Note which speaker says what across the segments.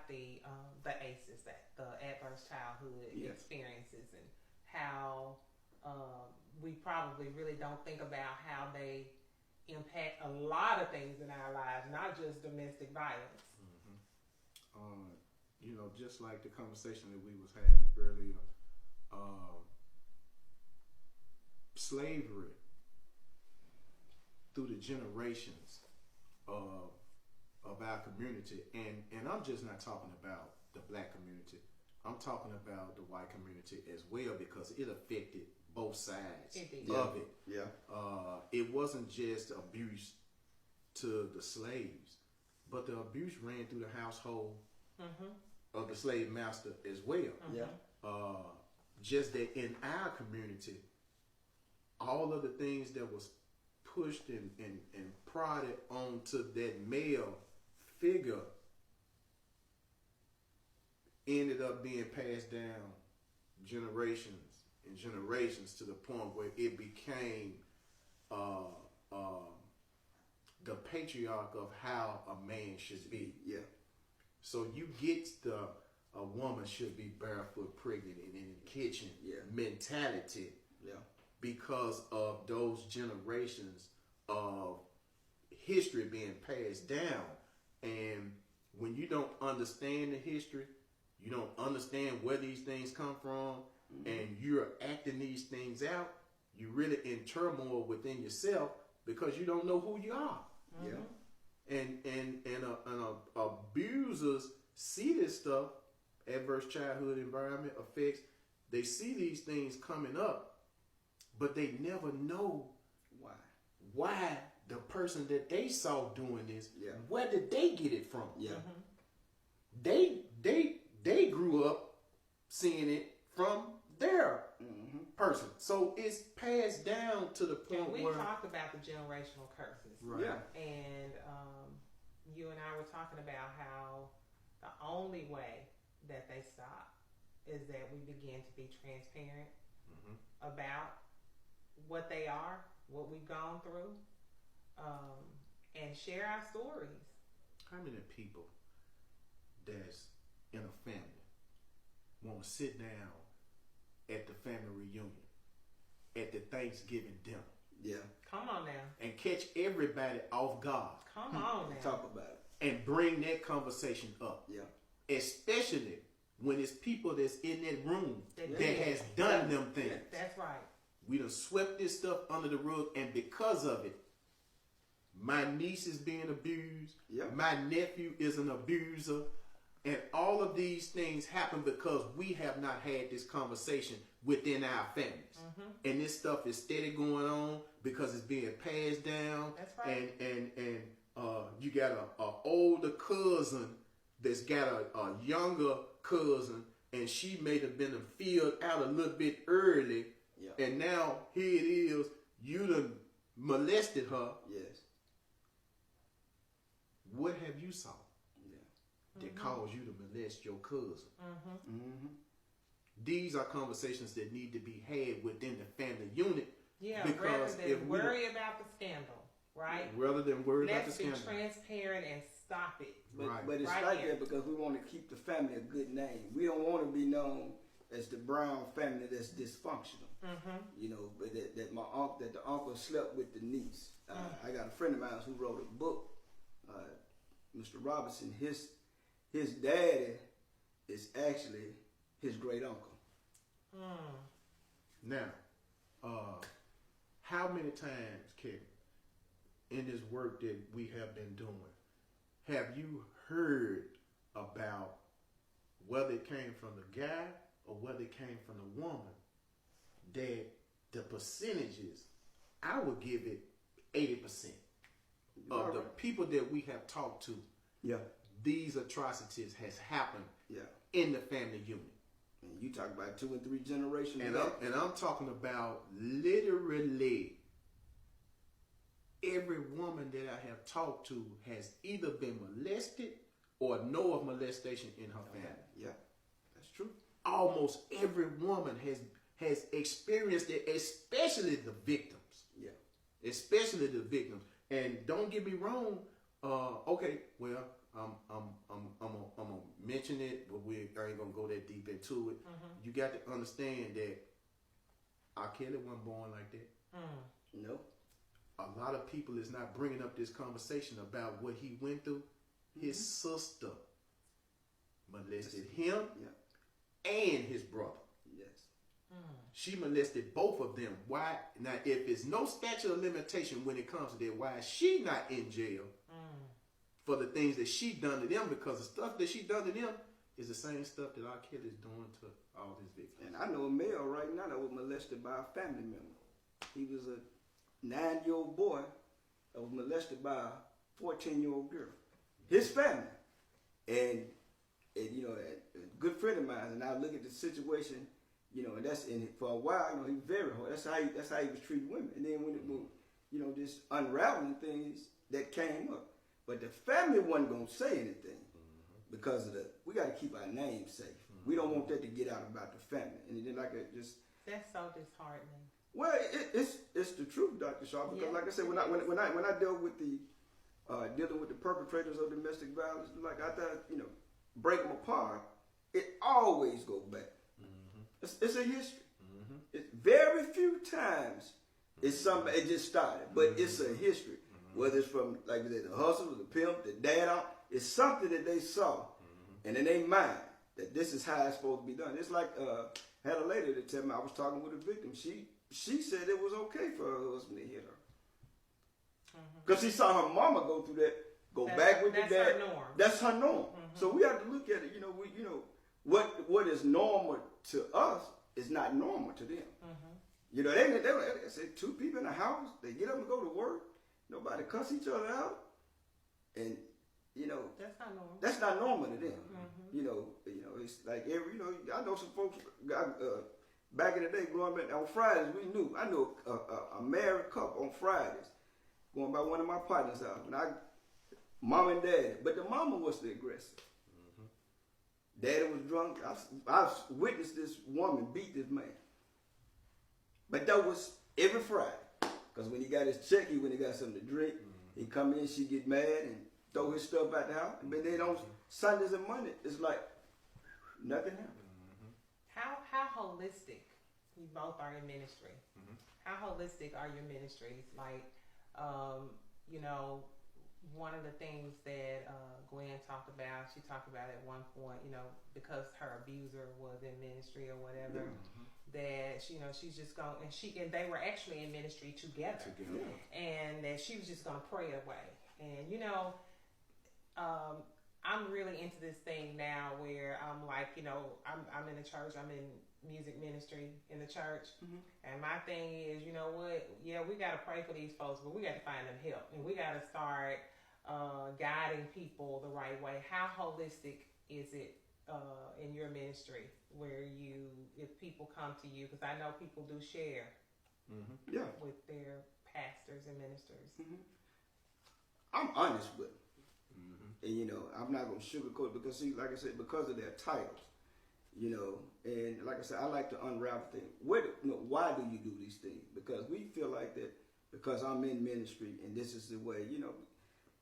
Speaker 1: the ACEs, that the adverse childhood
Speaker 2: Yeah.
Speaker 1: experiences, and how we probably really don't think about how they impact a lot of things in our lives, not just domestic violence.
Speaker 3: You know, just like the conversation that we was having earlier, slavery through the generations of our community, and I'm just not talking about the black community. I'm talking about the white community as well, because it affected both sides of it.
Speaker 2: Yeah.
Speaker 3: It wasn't just abuse to the slaves, but the abuse ran through the household of the slave master as well.
Speaker 2: Yeah.
Speaker 3: Just that in our community, all of the things that was pushed and prodded onto that male figure ended up being passed down generations and generations, to the point where it became the patriarch of how a man should be.
Speaker 2: Yeah.
Speaker 3: So you get a woman should be barefoot, pregnant, and in the kitchen mentality, because of those generations of history being passed down. And when you don't understand the history, you don't understand where these things come from, and you're acting these things out, you're really in turmoil within yourself, because you don't know who you are. And abusers see this stuff, adverse childhood environment effects. They see these things coming up, but they never know why the person that they saw doing this, where did they get it from? They grew up seeing it from their person, so it's passed down to the point
Speaker 1: we
Speaker 3: where
Speaker 1: talked about the generational curses,
Speaker 3: right?
Speaker 1: And you and I were talking about how the only way that they stop is that we begin to be transparent about what they are, what we've gone through, and share our stories.
Speaker 3: How many people that's in a family want to sit down at the family reunion, at the Thanksgiving dinner?
Speaker 2: Yeah.
Speaker 1: Come on now.
Speaker 3: And catch everybody off guard.
Speaker 1: Come on now.
Speaker 2: Talk about it.
Speaker 3: And bring that conversation up.
Speaker 2: Yeah.
Speaker 3: Especially when it's people that's in that room that has
Speaker 2: Yeah.
Speaker 3: done them things.
Speaker 1: That's right.
Speaker 3: We done swept this stuff under the rug, and because of it, my niece is being abused.
Speaker 2: Yeah.
Speaker 3: My nephew is an abuser. And all of these things happen because we have not had this conversation within our families. And this stuff is steady going on because it's being passed down.
Speaker 1: That's right.
Speaker 3: And you got a older cousin that's got a younger cousin, and she may have been filled out a little bit early.
Speaker 2: Yeah.
Speaker 3: And now here it is, you done molested her.
Speaker 2: Yes.
Speaker 3: What have you saw that caused you to molest your cousin? These are conversations that need to be had within the family unit.
Speaker 1: Yeah,
Speaker 3: because
Speaker 1: rather than worry about the scandal, right?
Speaker 3: Rather than worry about the scandal.
Speaker 1: Let's be transparent and stop it.
Speaker 2: But it's
Speaker 1: right
Speaker 2: like
Speaker 1: here.
Speaker 2: that because we want to keep the family a good name. We don't want to be known as the Brown family that's dysfunctional. You know, but that the uncle slept with the niece. I got a friend of mine who wrote a book, Mr. Robinson. His daddy is actually his great uncle.
Speaker 3: Now, how many times, Kevin, in this work that we have been doing, have you heard about whether it came from the guy or whether it came from the woman, that the percentages, I would give it 80% of the people that we have talked to, these atrocities has happened in the family unit.
Speaker 2: And you talk about 2 and 3 generations
Speaker 3: And
Speaker 2: back.
Speaker 3: I'm talking about literally every woman that I have talked to has either been molested or know of molestation in her family.
Speaker 2: Yeah, that's true.
Speaker 3: Almost every woman has experienced it, especially the victims.
Speaker 2: Yeah.
Speaker 3: Especially the victims. And don't get me wrong. Okay, well, I'm gonna mention it, but we ain't gonna go that deep into it.
Speaker 1: Mm-hmm.
Speaker 3: You got to understand that R. Kelly wasn't born like that.
Speaker 2: No.
Speaker 3: A lot of people is not bringing up this conversation about what he went through. His sister molested him and his brother.
Speaker 2: Yes.
Speaker 3: She molested both of them. Why? Now, if it's no statute of limitation when it comes to that, why is she not in jail for the things that she done to them? Because the stuff that she done to them is the same stuff that R. Kelly is doing to all his victims.
Speaker 2: And I know a male right now that was molested by a family member. He was a 9-year-old boy that was molested by a 14-year-old girl. His family. And you know, a good friend of mine, and I look at the situation, you know, and that's for a while, you know, he was very hard. That's how he was treating women. And then when it moved, you know, just unraveling things that came up. But the family wasn't gonna say anything because of we gotta keep our name safe. We don't want that to get out about the family. And then
Speaker 1: that's so disheartening.
Speaker 2: Well, it's the truth, Dr. Shaw, because like I said, when I dealt with dealing with the perpetrators of domestic violence, like I thought, you know, break them apart, it always goes back. It's a history. It's very few times it's something it just started, but it's a history. Whether it's from like the hustle, the pimp, the dad, it's something that they saw, and in their mind that this is how it's supposed to be done. It's like I had a lady that tell me, I was talking with a victim. She said it was okay for her husband to hit her because she saw her mama go through that. Back with the dad.
Speaker 1: That's her norm.
Speaker 2: That's her norm. So we have to look at it. You know, what is normal to us is not normal to them. You know, they say two people in a house. They get up and go to work. Nobody cuss each other out, and you know
Speaker 1: that's not normal.
Speaker 2: That's not normal to them. You know, it's like I know some folks. Back in the day, growing up on Fridays, I knew a married couple on Fridays, going by one of my partners' house. Mom and dad, but the mama was the aggressor. Daddy was drunk. I've witnessed this woman beat this man. But that was every Friday. Because when he got his check, when he got something to drink, he come in, she get mad and throw his stuff out the house. But then on Sundays and Monday, it's like nothing happened.
Speaker 1: How holistic, you both are in ministry. How holistic are your ministries? Like, you know, one of the things that Gwen talked about, she talked about at one point, you know, because her abuser was in ministry or whatever, that she's just going, and they were actually in ministry together. And that she was just going to pray away. And you know, I'm really into this thing now where I'm like, you know, I'm in a church, I'm in music ministry in the church, and my thing is, you know what, yeah, we got to pray for these folks, but we got to find them help, and we got to start guiding people the right way. How holistic is it in your ministry where if people come to you, because I know people do share with their pastors and ministers.
Speaker 2: I'm honest with them. And you know, I'm not going to sugarcoat it because, see, like I said, because of their titles, you know, and like I said, I like to unravel things. Why do you do these things? Because we feel like that because I'm in ministry and this is the way, you know,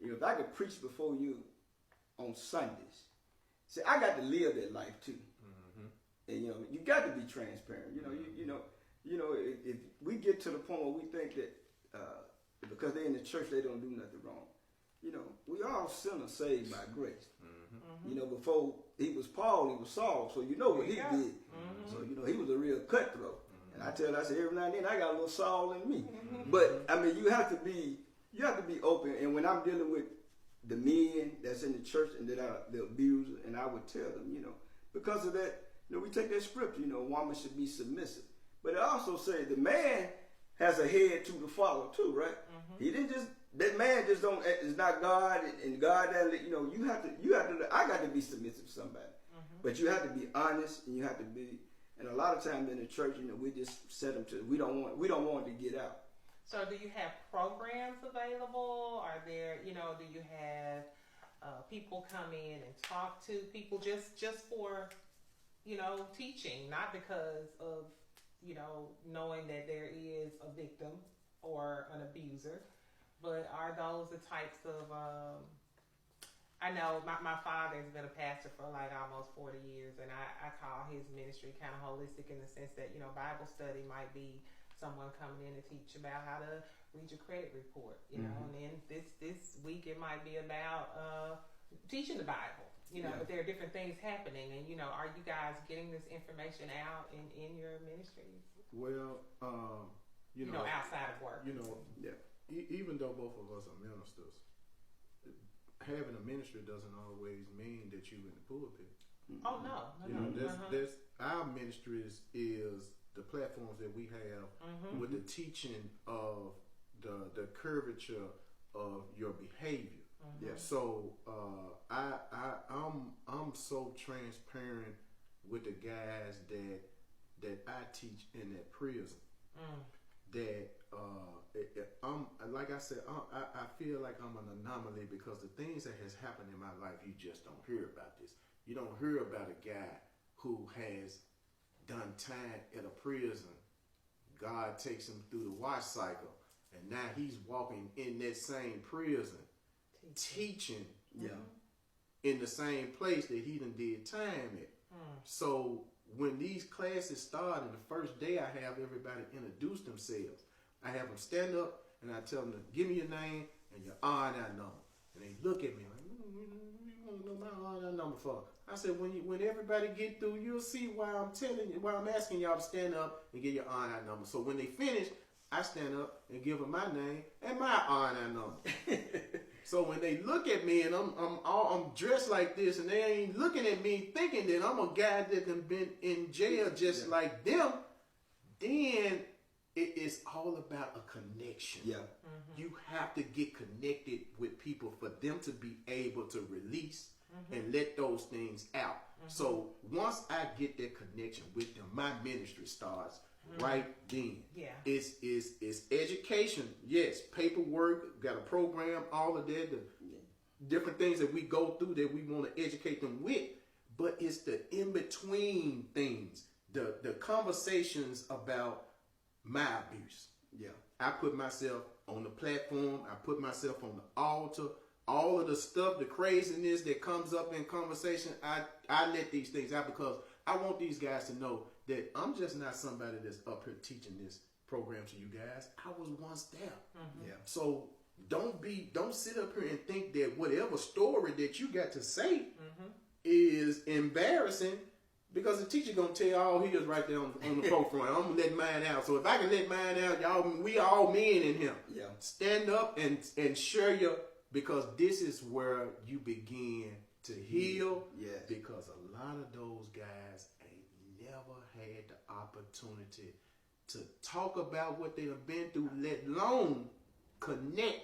Speaker 2: if I could preach before you on Sundays, see, I got to live that life too. And you know, you got to be transparent. You know, if we get to the point where we think that because they're in the church, they don't do nothing wrong. You know, we all sinners saved by grace. You know, before he was Paul, he was Saul. So you know what he did. So you know, he was a real cutthroat. And I say every now and then I got a little Saul in me. But I mean, you have to be open. And when I'm dealing with the men that's in the church and that are the abuser, and I would tell them, you know, because of that, you know, we take that scripture, you know, a woman should be submissive. But it also says the man has a head to follow too, right? He didn't just, that man just is not God, and God doesn't, you know, you have to, I got to be submissive to somebody. But you have to be honest, and you have to be, and a lot of times in the church, you know, we just set them to, we don't want to get out.
Speaker 1: So do you have programs available? Are there, you know, do you have people come in and talk to people just for, you know, teaching, not because of, you know, knowing that there is a victim or an abuser, but are those the types of, I know my father's been a pastor for like almost 40 years, and I call his ministry kind of holistic in the sense that, you know, Bible study might be someone coming in to teach about how to read your credit report, you know, and then this week it might be about teaching the Bible, you know, but there are different things happening, and, you know, are you guys getting this information out in your ministries?
Speaker 3: Well, you know,
Speaker 1: outside of work.
Speaker 3: You know, even though both of us are ministers, having a ministry doesn't always mean that you in the pulpit.
Speaker 1: Oh no,
Speaker 3: you know, that's our ministries is the platforms that we have with the teaching of the curvature of your behavior. So I'm so transparent with the guys that I teach in that prison that I'm, like I said, I feel like I'm an anomaly because the things that has happened in my life, you just don't hear about this. You don't hear about a guy who has done time at a prison. God takes him through the watch cycle, and now he's walking in that same prison, teaching in the same place that he done did time at. So when these classes start, and the first day I have everybody introduce themselves, I have them stand up and I tell them to give me your name and your R&I number. And they look at me like, you want to know my R&I number for? I said, when everybody get through, you'll see why I'm asking y'all to stand up and get your R&I number. So when they finish, I stand up and give them my name and my R&I number. So when they look at me and I'm dressed like this, and they ain't looking at me thinking that I'm a guy that done been in jail just like them, then it is all about a connection. You have to get connected with people for them to be able to release and let those things out. So once I get that connection with them, my ministry starts right then. It's education. Yes, paperwork, got a program, all of that, the different things that we go through that we want to educate them with. But it's the in-between things, the conversations about my abuse. I put myself on the platform. I put myself on the altar. All of the stuff, the craziness that comes up in conversation, I let these things out because I want these guys to know that I'm just not somebody that's up here teaching this program to you guys. I was once there. So don't sit up here and think that whatever story that you got to say is embarrassing, because the teacher gonna tell you all he is right there on the forefront. I'm gonna let mine out. So if I can let mine out, y'all, we all men in here. Stand up and share your, because this is where you begin to heal. Because a lot of those guys ain't never had the opportunity to talk about what they have been through, let alone connect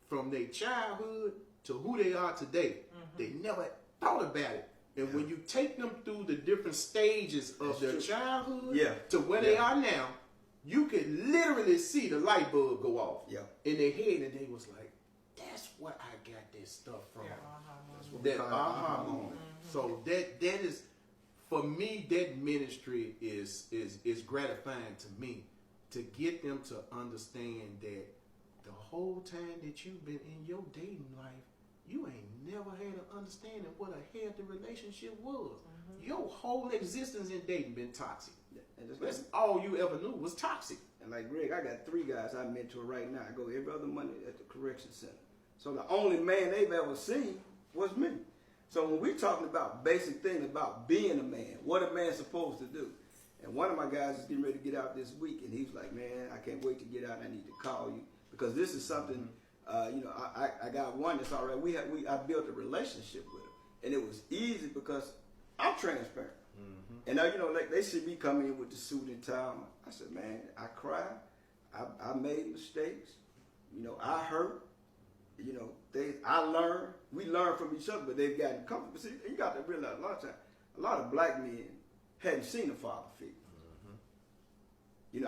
Speaker 3: from their childhood to who they are today. They never thought about it. And when you take them through the different stages of their childhood to where they are now, you could literally see the light bulb go off in their head, and they was like, that's what I got this stuff from. That aha moment. So that is, for me, that ministry is gratifying to me, to get them to understand that the whole time that you've been in your dating life, you ain't never had an understanding what a healthy relationship was. Your whole existence in dating been toxic. And that's all you ever knew was toxic.
Speaker 2: And like Greg, I got 3 guys I mentor right now. I go every other Monday at the correction center. So the only man they've ever seen was me. So when we're talking about basic things about being a man, what a man's supposed to do. And one of my guys is getting ready to get out this week, and he's like, man, I can't wait to get out. I need to call you, because this is something, I got one that's all right. I built a relationship with him, and it was easy because I'm transparent. And now, like they see me come in with the suit and tie. I said, man, I cried. I made mistakes. I hurt. I learned. We learn from each other, but they've gotten comfortable. See, you got to realize a lot of black men hadn't seen a father figure.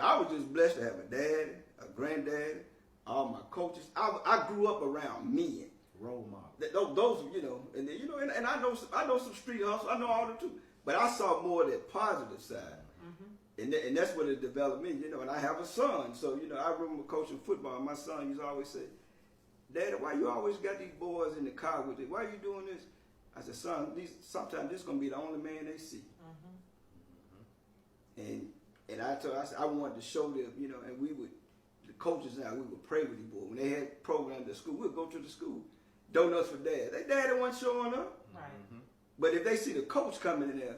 Speaker 2: I was just blessed to have a daddy, a granddaddy, all my coaches. I grew up around men.
Speaker 3: Role model.
Speaker 2: Those, and I know some street hustle. I know all the too. But I saw more of that positive side. And that's what it developed me, and I have a son. So, I remember coaching football. My son used to always say, Daddy, why you always got these boys in the car with it? Why you doing this? I said, son, sometimes this gonna be the only man they see. And I said I wanted to show them, you know, and the coaches now, we would pray with these boys. When they had programs at school, we'd go to the school. Donuts for Dad. They daddy wasn't showing up.
Speaker 1: Right.
Speaker 2: But if they see the coach coming in there,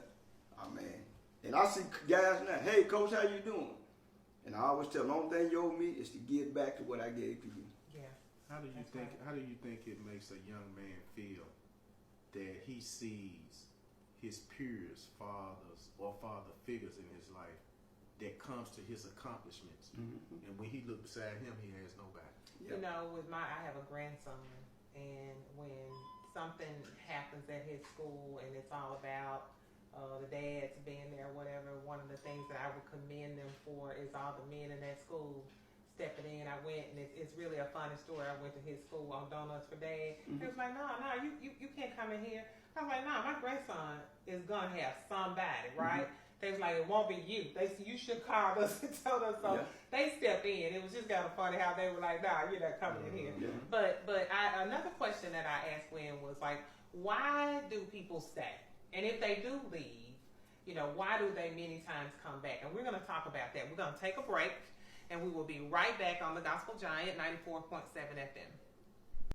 Speaker 2: oh man. And I see guys now, hey coach, how you doing? And I always tell them, the only thing you owe me is to give back to what I gave to you.
Speaker 1: Yeah.
Speaker 3: How do you think it makes a young man feel that he sees his peers, fathers or father figures in his life that comes to his accomplishments, and when he looks beside him, he has nobody?
Speaker 1: Yep. You know, I have a grandson, and when something happens at his school and it's all about the dads being there, whatever, one of the things that I would commend them for is all the men in that school stepping in. I went, and it's really a funny story. I went to his school on Donuts for Dad. He was like, no, you can't come in here. I was like, no, my grandson is going to have somebody, right? They was like, it won't be you. They said, you should call us and tell us. So they stepped in. It was just kind of funny how they were like, nah, you're not coming in here. Yeah. But another question that I asked Gwen was like, why do people stay? And if they do leave, you know, why do they many times come back? And we're going to talk about that. We're going to take a break, and we will be right back on the Gospel Giant 94.7 FM.